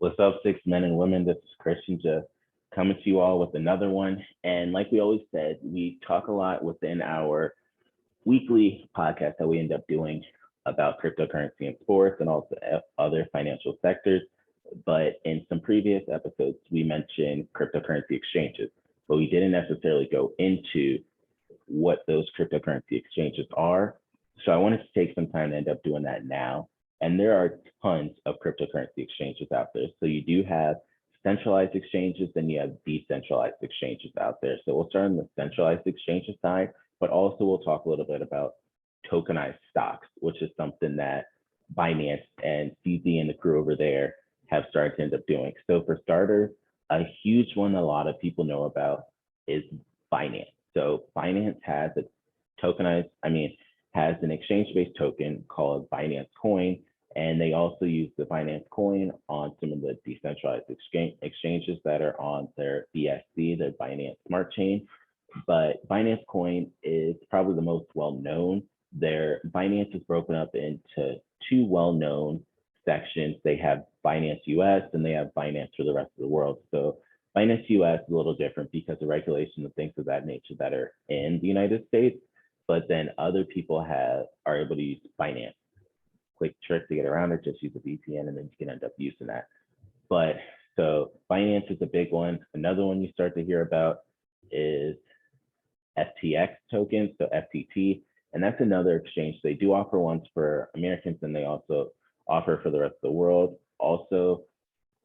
What's up, six men and women? This is Christian just coming to you all with another one. And like we always said, we talk a lot within our weekly podcast that we end up doing about cryptocurrency and sports and also other financial sectors. But in some previous episodes, we mentioned cryptocurrency exchanges, but we didn't necessarily go into what those cryptocurrency exchanges are. So I wanted to take some time to end up doing that now. And there are tons of cryptocurrency exchanges out there. So you do have centralized exchanges and you have decentralized exchanges out there. So we'll start on the centralized exchanges side, but also we'll talk a little bit about tokenized stocks, which is something that Binance and CZ and the crew over there have started to end up doing. So for starters, a huge one a lot of people know about is Binance. So Binance has a has an exchange-based token called Binance Coin, and they also use the Binance Coin on some of the decentralized exchanges that are on their BSC, their Binance Smart Chain. But Binance Coin is probably the most well-known. Their Binance is broken up into two well-known sections. They have Binance US and they have Binance for the rest of the world. So Binance US is a little different because of regulations and things of that nature that are in the United States, but then other people are able to use Binance. Quick trick to get around it, just use a VPN and then you can end up using that. But so Binance is a big one. Another one you start to hear about is FTX tokens, so FTT, and that's another exchange. They do offer ones for Americans and they also offer for the rest of the world. Also,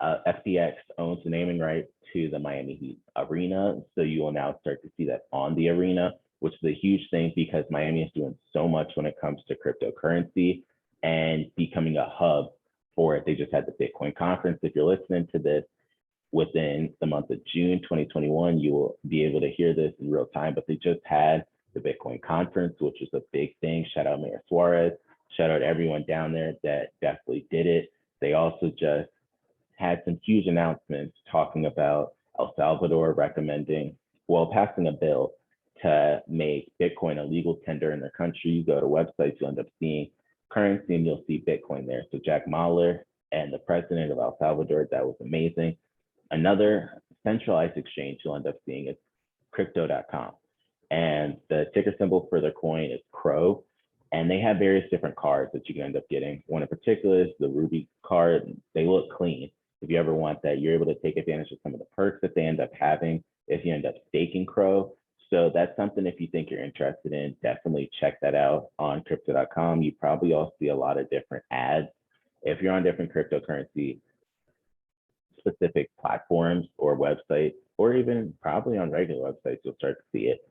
FTX owns the naming right to the Miami Heat arena. So you will now start to see that on the arena, which is a huge thing because Miami is doing so much when it comes to cryptocurrency and becoming a hub for it. They just had the Bitcoin conference. If you're listening to this within the month of June 2021, you will be able to hear this in real time, but they just had the Bitcoin conference, which is a big thing. Shout out Mayor Suarez. Shout out everyone down there that definitely did it. They also just had some huge announcements talking about El Salvador passing a bill to make Bitcoin a legal tender in their country. You go to websites, you'll end up seeing currency and you'll see Bitcoin there. So Jack Mahler and the president of El Salvador, that was amazing. Another centralized exchange you'll end up seeing is crypto.com. And the ticker symbol for their coin is CRO. And they have various different cards that you can end up getting. One in particular is the Ruby card. They look clean. If you ever want that, you're able to take advantage of some of the perks that they end up having if you end up staking CRO. So that's something if you think you're interested in, definitely check that out on crypto.com. You probably also see a lot of different ads. If you're on different cryptocurrency specific platforms or websites, or even probably on regular websites, you'll start to see it.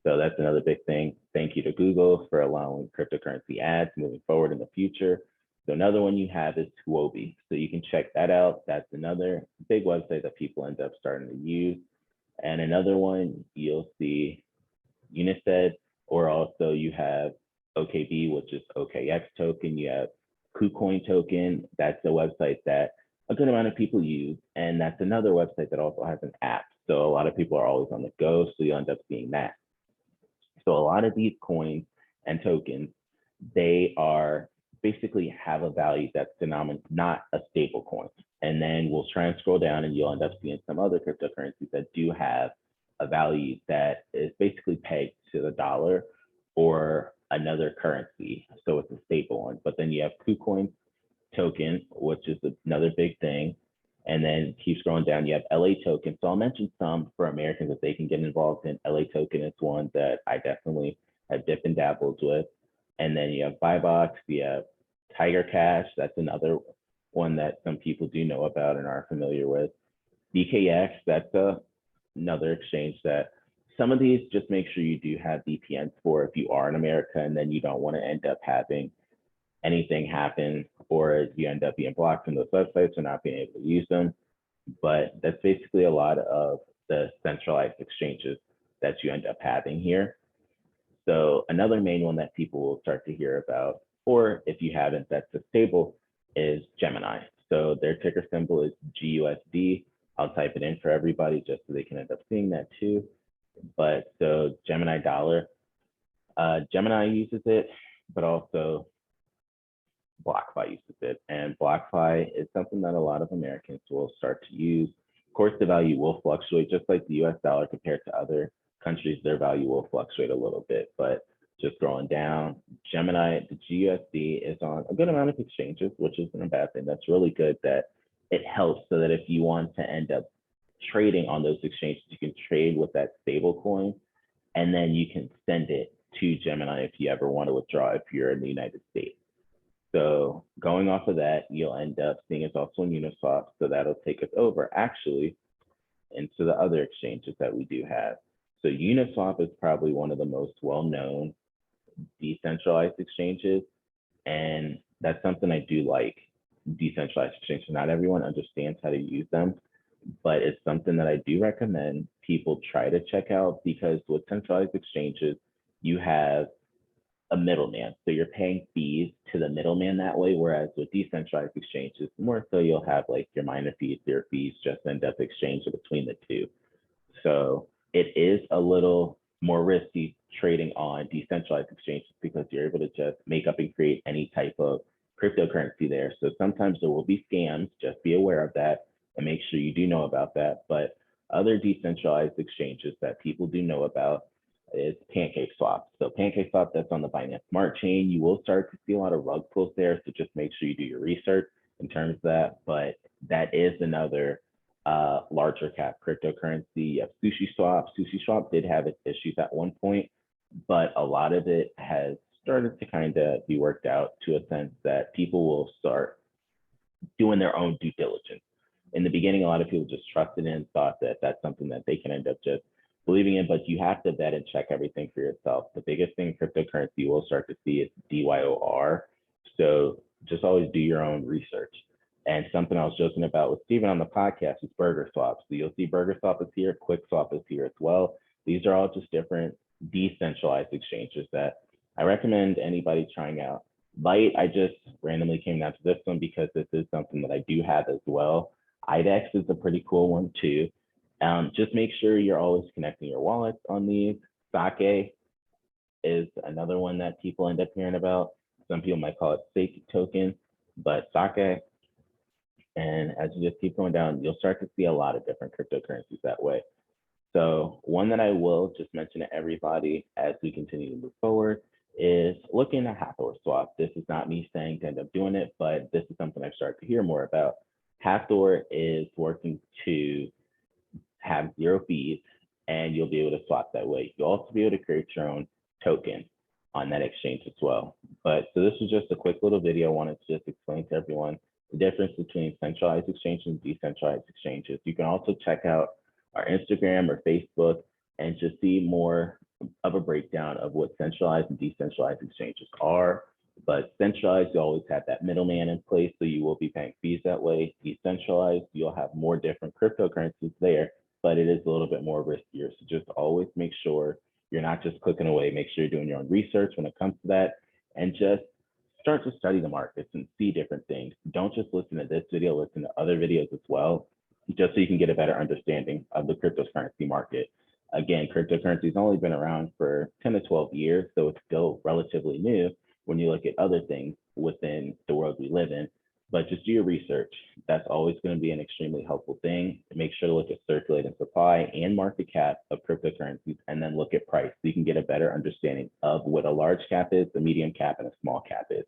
So that's another big thing. Thank you to Google for allowing cryptocurrency ads moving forward in the future. So another one you have is Huobi. So you can check that out. That's another big website that people end up starting to use. And another one you'll see Uniswap, or also you have OKB, which is OKX token. You have KuCoin token. That's a website that a good amount of people use. And that's another website that also has an app. So a lot of people are always on the go. So you end up seeing that. So a lot of these coins and tokens, they are basically have a value that's not a stable coin. And then we'll try and scroll down and you'll end up seeing some other cryptocurrencies that do have a value that is basically pegged to the dollar or another currency. So it's a stable one. But then you have KuCoin token, which is another big thing. And then keep scrolling down, you have LA token. So I'll mention some for Americans that they can get involved in. LA token is one that I definitely have dipped and dabbled with. And then you have Buybox, you have Tiger Cash. That's another one that some people do know about and are familiar with. BKX, that's another exchange that some of these just make sure you do have VPNs for if you are in America and then you don't want to end up having anything happen or you end up being blocked from those websites or not being able to use them. But that's basically a lot of the centralized exchanges that you end up having here. So another main one that people will start to hear about, or if you haven't, that's a stable, is Gemini. So their ticker symbol is GUSD. I'll type it in for everybody just so they can end up seeing that too. But so Gemini dollar, Gemini uses it, but also BlockFi uses it. And BlockFi is something that a lot of Americans will start to use. Of course, the value will fluctuate, just like the US dollar compared to other countries, their value will fluctuate a little bit. But just scrolling down, Gemini, the GUSD is on a good amount of exchanges, which isn't a bad thing. That's really good that it helps so that if you want to end up trading on those exchanges, you can trade with that stable coin and then you can send it to Gemini if you ever want to withdraw if you're in the United States. So going off of that, you'll end up seeing it's also in Uniswap. So that'll take us over actually into the other exchanges that we do have. So Uniswap is probably one of the most well-known decentralized exchanges. And that's something I do like, decentralized exchanges. Not everyone understands how to use them, but it's something that I do recommend people try to check out because with centralized exchanges, you have a middleman. So you're paying fees to the middleman that way. Whereas with decentralized exchanges, more so you'll have like your minor fees, your fees just end up exchanging between the two. So it is a little more risky trading on decentralized exchanges because you're able to just make up and create any type of cryptocurrency there. So sometimes there will be scams, just be aware of that and make sure you do know about that. But other decentralized exchanges that people do know about is PancakeSwap. So PancakeSwap, that's on the Binance Smart Chain. You will start to see a lot of rug pulls there. So just make sure you do your research in terms of that. But that is another larger cap cryptocurrency. You have SushiSwap. SushiSwap did have its issues at one point, but a lot of it has started to kind of be worked out to a sense that people will start doing their own due diligence. In the beginning, a lot of people just trusted in and thought that that's something that they can end up just believing in, but you have to vet and check everything for yourself. The biggest thing in cryptocurrency you will start to see is DYOR. So just always do your own research. And something I was joking about with Steven on the podcast is Burger Swap. So you'll see Burger Swap is here, Quick Swap is here as well. These are all just different decentralized exchanges that I recommend anybody trying out. Light, I just randomly came down to this one because this is something that I do have as well. IDEX is a pretty cool one too. Just make sure you're always connecting your wallets on these. Sake is another one that people end up hearing about. Some people might call it Sake token, but Sake. And as you just keep going down, you'll start to see a lot of different cryptocurrencies that way. So one that I will just mention to everybody as we continue to move forward is looking at Hathor Swap. This is not me saying to end up doing it, but this is something I've started to hear more about. Hathor is working to have zero fees and you'll be able to swap that way. You'll also be able to create your own token on that exchange as well. But so this is just a quick little video. I wanted to just explain to everyone the difference between centralized exchanges and decentralized exchanges. You can also check out our Instagram or Facebook and just see more of a breakdown of what centralized and decentralized exchanges are. But centralized, you always have that middleman in place, so you will be paying fees that way. Decentralized, you'll have more different cryptocurrencies there, but it is a little bit more riskier. So just always make sure you're not just clicking away. Make sure you're doing your own research when it comes to that, and just start to study the markets and see different things. Don't just listen to this video, listen to other videos as well, just so you can get a better understanding of the cryptocurrency market. Again, cryptocurrency has only been around for 10 to 12 years, so it's still relatively new when you look at other things within the world we live in. But just do your research. That's always going to be an extremely helpful thing. Make sure to look at circulating supply and market cap of cryptocurrencies, and then look at price so you can get a better understanding of what a large cap is, a medium cap, and a small cap is.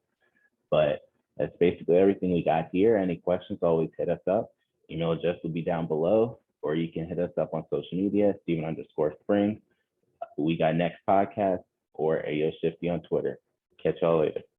But that's basically everything we got here. Any questions, always hit us up. Email address will be down below, or you can hit us up on social media, Steven_Springs. We got next podcast or Ayo Shifty on Twitter. Catch y'all later.